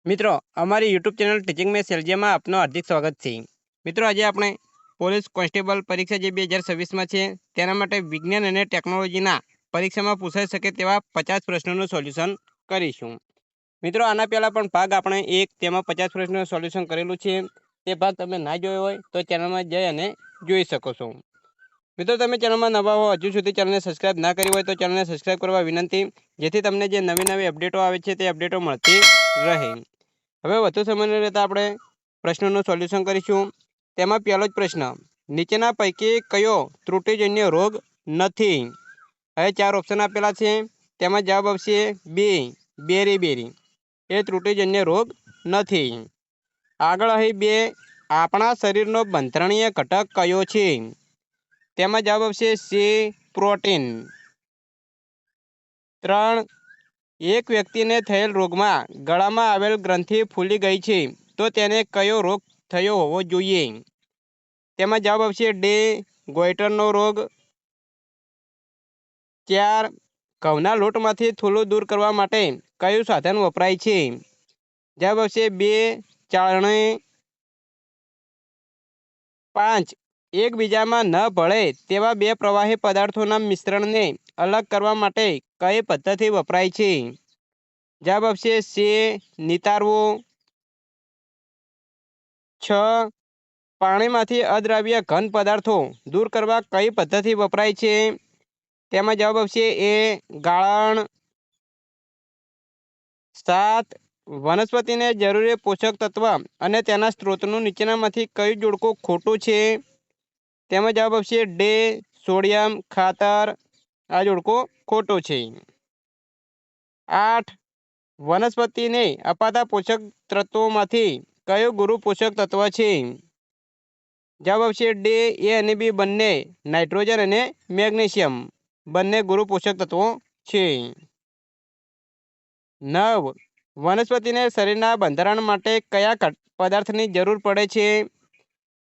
મિત્રો અમારી YouTube channel teaching મેં સેલ્જિયામાં આપનું હાર્દિક સ્વાગત છે। મિત્રો આજે આપણે પોલીસ કોન્સ્ટેબલ પરીક્ષા જે 2026માં છે તેના માટે વિજ્ઞાન અને ટેકનોલોજીના પરીક્ષામાં પૂછાઈ શકે તેવા 50 પ્રશ્નોનું સોલ્યુશન કરીશું। મિત્રો આના પહેલાં પણ ભાગ આપણે તેમાં 50 પ્રશ્નોનું સોલ્યુશન કરેલું છે। તે ભાગ તમે ના જોયો હોય તો ચેનલમાં જઈ અને જોઈ શકો છો। મિત્રો તમે ચેનલમાં નવા હો, હજુ સુધી ચેનલને સબસ્ક્રાઇબ ના કરી હોય તો ચેનલને સબસ્ક્રાઇબ કરવા વિનંતી, જેથી તમને જે નવી અપડેટો આવે છે તે અપડેટો મળતી રહે। હવે વધુ સમય ન લેતા આપણે પ્રશ્નોનું સોલ્યુશન કરીશું। તેમાં પહેલો જ પ્રશ્ન, નીચેના પૈકી કયો ત્રુટિજન્ય રોગ નથી? હવે 4 ઓપ્શન આપેલા છે, તેમાં જવાબ આવશે બી, બેરી એ ત્રુટિજન્ય રોગ નથી। આગળ અહીં 2, આપણા શરીરનો બંધારણીય ઘટક કયો છે? તેમાં જવાબ આવશે સી, પ્રોટીન। 3, એક વ્યક્તિને થયેલ રોગમાં ગળામાં આવેલ ગ્રંથિ ફૂલી ગઈ છે તો તેને કયો રોગ થયો હોવો જોઈએ? તેમાં જવાબ આવશે ડી, ગોઈટરનો રોગ। 4, ઘઉંના લોટમાંથી થૂલું દૂર કરવા માટે કયું સાધન વપરાય છે? જવાબ આવશે બી, ચાળણી। 5, એકબીજામાં ન ભળે તેવા 2 પ્રવાહી પદાર્થોના મિશ્રણને અલગ કરવા માટે કઈ પદ્ધતિ વપરાય છે? જવાબ આવશે સી, નિતારવું। 6, પાણીમાંથી અદ્રાવ્ય ઘન પદાર્થો દૂર કરવા કઈ પદ્ધતિ વપરાય છે? તેમાં જવાબ આવશે એ, ગાળણ। 7, વનસ્પતિને જરૂરી પોષક તત્વ અને તેના સ્ત્રોતનું નીચેનામાંથી કયું જોડકું ખોટું છે? તેમાં જવાબ આવશે ડી, સોડિયમ ખાતર। આ જોડકું ખોટું છે। 8, વનસ્પતિને અપાતા પોષક તત્વોમાંથી કયું ગુરુ પોષક તત્વ છે? જવાબ આવશે ડી, એ અને બી બંને નાઇટ્રોજન અને મેગ્નેશિયમ બંને ગુરુ પોષક તત્વો છે। 9, વનસ્પતિને શરીરના બંધારણ માટે કયા પદાર્થની જરૂર પડે છે?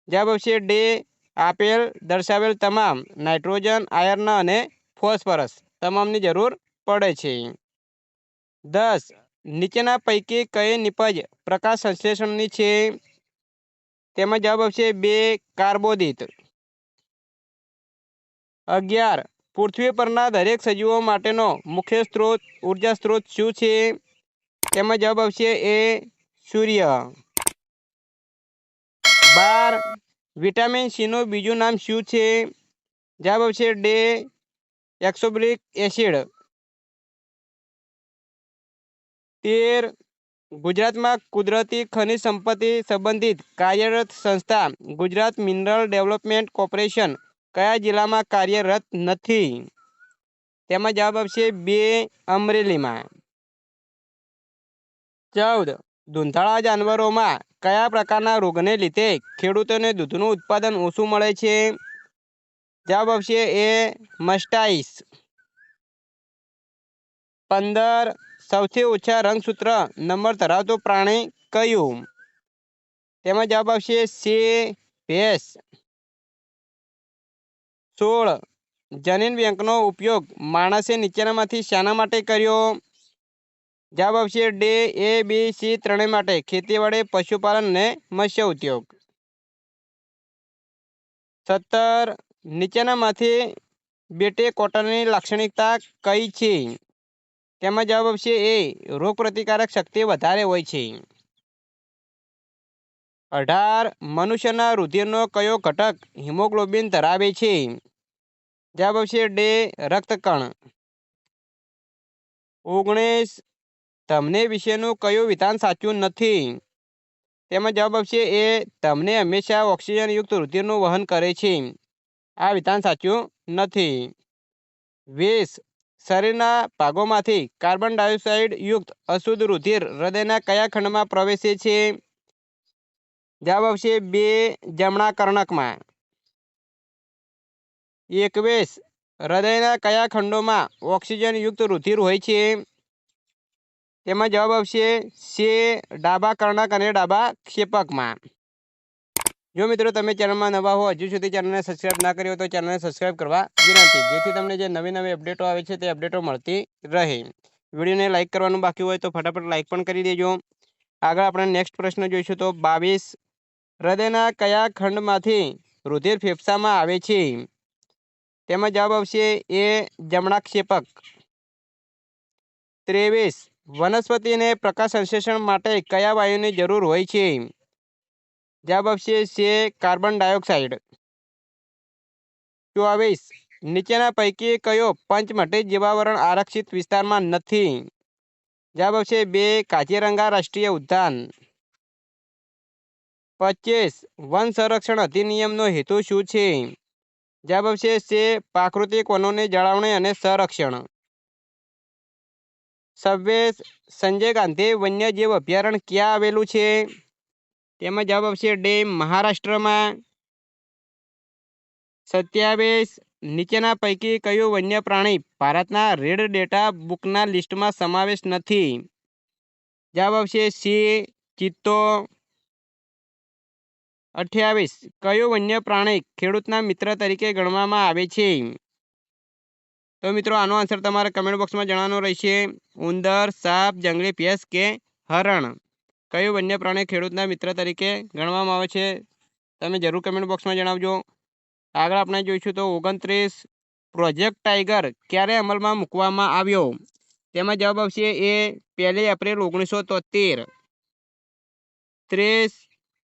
જવાબ આવશે ડી, આપેલ દર્શાવેલ તમામ નાઇટ્રોજન, આયર્ન અને ફોસ્ફરસ તમામની જરૂર પડે છે। 10, નીચેના પૈકી કઈ નિપજ પ્રકાશ સંશ્લેષણની છે? તેમાં જવાબ આવશે બે, કાર્બોદિત। 11, પૃથ્વી પરના દરેક સજીવો માટેનો મુખ્ય ઉર્જા સ્ત્રોત શું છે? તેમાં જવાબ આવશે એ, સૂર્ય। 12, વિટામિન સીનું બીજું નામ શું છે? જવાબ આવશે ડી, એક્સોર્બિક એસિડ। 13, ગુજરાતમાં કુદરતી ખનિજ સંપત્તિ સંબંધિત કાર્યરત સંસ્થા ગુજરાત મિનરલ ડેવલપમેન્ટ કોર્પોરેશન કયા જિલ્લામાં કાર્યરત નથી? તેમાં જવાબ આવશે બે, અમરેલીમાં। 14, દૂધાળા જાનવરોમાં કયા પ્રકારના રોગને લીધે ખેડૂતોને દૂધનું ઉત્પાદન ઓછું મળે છે? જવાબ આવશે એ, મસ્ટાઇસ। 15, સૌથી ઓછા રંગસૂત્ર નંબર ધરાવતું પ્રાણી કયું? તેમાં જવાબ આવશે સી, ભેંસ। 16, જનીન બેંકનો ઉપયોગ માણસે નીચેનામાંથી શાના માટે કર્યો? જવાબ આવશે ડી, એ, બી, સી ત્રણેય માટે, ખેતીવાડી, પશુપાલન અને મત્સ્ય ઉદ્યોગ। 17, નીચેનામાંથી બેટે કોટનની લાક્ષણિકતા કઈ છે? તેમાં જવાબ આવશે એ, રોગપ્રતિકારક શક્તિ વધારે હોય છે। 18, મનુષ્યના રુધિરનો કયો ઘટક હિમોગ્લોબિન ધરાવે છે? જવાબ આવશે ડી, રક્તકણ। 19, ધમની વિશેનું કયું વિધાન સાચું નથી? તેમાં જવાબ આવશે એ, ધમની હંમેશા ઓક્સિજનયુક્ત રુધિરનું વહન કરે છે। આ વિધાન સાચું નથી। 20, શરીરના ભાગોમાંથી કાર્બન ડાયોક્સાઇડ યુક્ત અશુદ્ધ રુધિર હૃદયના કયા ખંડમાં પ્રવેશે છે? જવાબ આવશે બે, જમણા કર્ણકમાં। 21, હૃદયના કયા ખંડોમાં ઓક્સિજનયુક્ત રુધિર હોય છે? તેમાં જવાબ આવશે સી, ડાબા કર્ણક અને ડાબા ક્ષેપકમાં। જો મિત્રો તમે ચેનલમાં નવા હો, હજુ સુધી ચેનલને સબસ્ક્રાઇબ ના કરી હોય તો ચેનલને સબસ્ક્રાઇબ કરવા વિનંતી, જેથી તમને જે નવી અપડેટો આવે છે તે અપડેટો મળતી રહે। વિડીયોને લાઇક કરવાનું બાકી હોય તો ફટાફટ લાઇક પણ કરી દેજો। આગળ આપણે નેક્સ્ટ પ્રશ્ન જોઈશું તો 22 હૃદયના કયા ખંડમાંથી રુધિર ફેફસામાં આવે છે? તેમાં જવાબ આવશે એ જમણાક્ષેપક। 23 વનસ્પતિને પ્રકાશ સંશ્લેષણ માટે કયા વાયુની જરૂર હોય છે? જવાબ આવશે છે કાર્બન ડાયોક્સાઇડ। 24 નીચેના પૈકી કયો પંચમઢી જીવાવરણ આરક્ષિત વિસ્તારમાં નથી? જવાબ આવશે 2 કાઝીરંગા રાષ્ટ્રીય ઉદ્યાન। 25 વન સંરક્ષણ અધિનિયમનો હેતુ શું છે? જવાબ આવશે છે પ્રાકૃતિક વનોની જાળવણી અને સંરક્ષણ। 26 સંજય ગાંધી વન્યજીવ અભયારણ્ય ક્યાં આવેલું છે? તેમાં જવાબ આવશે ડી મહારાષ્ટ્રમાં। 27 નીચેના પૈકી કયું વન્ય પ્રાણી ભારતના રેડ ડેટા બુકના લિસ્ટમાં સમાવેશ નથી? જવાબ આવશે સી ચિત્તો। 28 કયું વન્ય પ્રાણી ખેડૂતના મિત્ર તરીકે ગણવામાં આવે છે? તો મિત્રો આનો આન્સર તમારે કમેન્ટ બોક્સમાં જણાવવાનો રહેશે। ઉંદર, સાપ, જંગલી ભેંસ કે હરણ? કયું વન્ય પ્રાણી ખેડૂતના મિત્ર તરીકે ગણવામાં આવે છે? તમે જરૂર કમેન્ટ બોક્સમાં જણાવજો। આગળ આપણે જોઈશું તો 29 પ્રોજેક્ટ ટાઈગર ક્યારે અમલમાં મૂકવામાં આવ્યો? તેમાં જવાબ આવશે એ 1 એપ્રિલ 1973। 30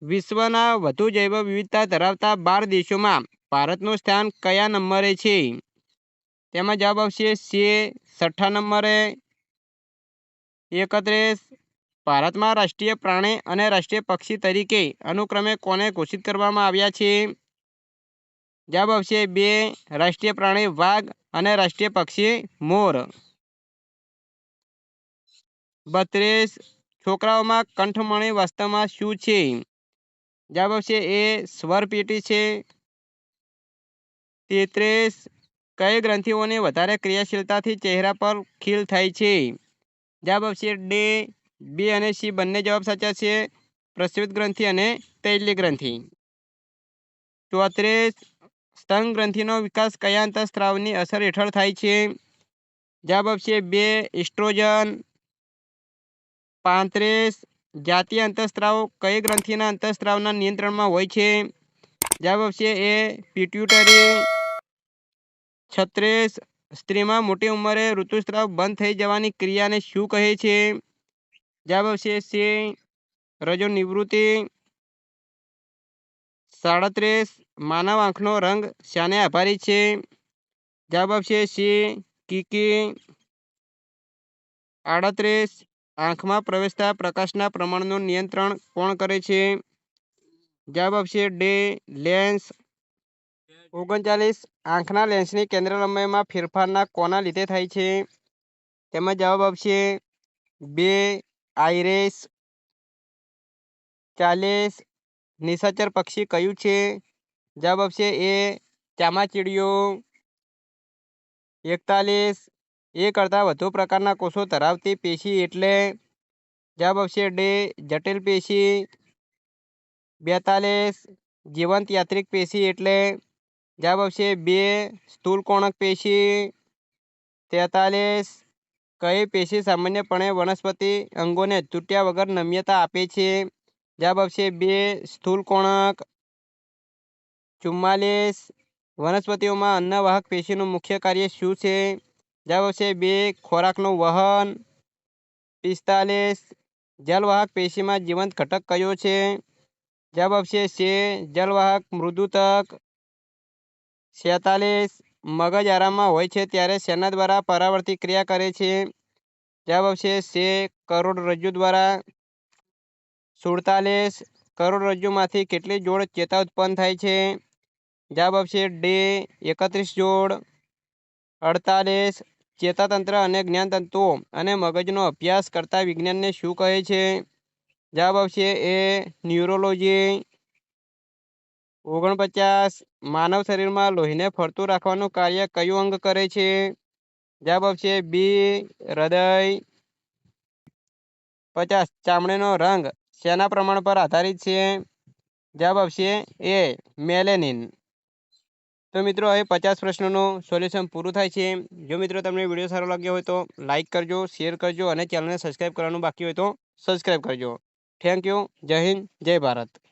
વિશ્વના વધુ જૈવ વિવિધતા ધરાવતા 12 દેશોમાં ભારતનું સ્થાન કયા નંબરે છે? તેમાં જવાબ આવશે સી 6 નંબરે। 31 ભારતમાં રાષ્ટ્રીય પ્રાણી અને રાષ્ટ્રીય પક્ષી તરીકે અનુક્રમે કોને ઘોષિત કરવામાં આવ્યા છે? જવાબ આવશે 2 રાષ્ટ્રીય પ્રાણી વાઘ અને રાષ્ટ્રીય પક્ષી મોર। 32 છોકરાઓમાં કંઠમણી વાસ્તવમાં શું છે? જવાબ આવશે એ સ્વરપેટી છે। 33 કઈ ગ્રંથિઓની વધારે ક્રિયાશીલતાથી ચહેરા પર ખીલ થાય છે? જવાબ આવશે ડી બી અને સી બંને જવાબ સાચા છે, પ્રસ્વેદ ગ્રંથિ અને તૈલી ગ્રંથિ। 34 સ્તન ગ્રંથિનો વિકાસ કયા અંતઃસ્ત્રાવની અસર હેઠળ થાય છે? જવાબ આવશે 2 ઇસ્ટ્રોજન। 35 જાતીય અંતઃસ્ત્રાવ કઈ ગ્રંથિના અંતઃસ્ત્રાવના નિયંત્રણમાં હોય છે? જવાબ આવશે એ પિટ્યુટરી। 36 સ્ત્રીમાં મોટી ઉંમરે ઋતુસ્રાવ બંધ થઈ જવાની ક્રિયાને શું કહે છે? જવાબ આવશે સી રજોનિવૃત્તિ। 37 માનવ આંખનો રંગ શાને આભારી છે? જવાબ આવશે સી કીકી। 38 આંખમાં પ્રવેશતા પ્રકાશના પ્રમાણનું નિયંત્રણ કોણ કરે છે? જવાબ આવશે ડી લેન્સ। 39 આંખના લેન્સની કેન્દ્ર લંબાઈમાં ફેરફારના કોના લીધે થાય છે? તેમાં જવાબ આવશે 2 આઇરિસ। 40 નિશાચર પક્ષી કયું છે? જવાબ આવશે એ ચામાચીડિયું। 41 એક કરતાં વધુ પ્રકારના કોષો ધરાવતી પેશી એટલે? જવાબ આવશે ડી જટિલ પેશી। 42 જીવંત યાંત્રિક પેશી એટલે? જવાબ આવશે 2 સ્થૂલકોણક પેશી। 43 કઈ પેશી સામાન્યપણે વનસ્પતિ અંગોને તૂટ્યા વગર નમ્યતા આપે છે? જવાબ આવશે 2 સ્થૂલકોણક। 44 વનસ્પતિઓમાં અન્નવાહક પેશીનું મુખ્ય કાર્ય શું છે? જવાબ આવશે 2 ખોરાકનું વહન। 45 જલવાહક પેશીમાં જીવંત ઘટક કયો છે? જવાબ આવશે છે જલવાહક મૃદુતક। 46 મગજ આરામમાં હોય છે ત્યારે શેના દ્વારા પરાવર્તિત ક્રિયા કરે છે? જવાબ આવશે છે કરોડરજ્જુ દ્વારા। 47 કરોડરજ્જુમાંથી કેટલી જોડ ચેતા ઉત્પન્ન થાય છે? જવાબ આવશે ડી 31 જોડ। 48 ચેતાતંત્ર અને જ્ઞાનતંતુઓ અને મગજનો અભ્યાસ કરતા વિજ્ઞાનને શું કહે છે? જવાબ આવશે એ ન્યુરોલોજી। 49 માનવ શરીરમાં લોહીને ફરતું રાખવાનું કાર્ય કયું અંગ કરે છે? જવાબ આવશે બી હૃદય। 50 ચામડીનો રંગ શેના પ્રમાણ પર આધારિત છે? જવાબ આવશે એ મેલેનિન। તો મિત્રો હવે 50 પ્રશ્નોનું સોલ્યુશન પૂરું થાય છે। જો મિત્રો તમને વિડીયો સારો લાગ્યો હોય તો લાઇક કરજો, શેર કરજો અને ચેનલને સબસ્ક્રાઈબ કરવાનું બાકી હોય તો સબસ્ક્રાઈબ કરજો। Thank you. જય હિન્દ, જય ભારત.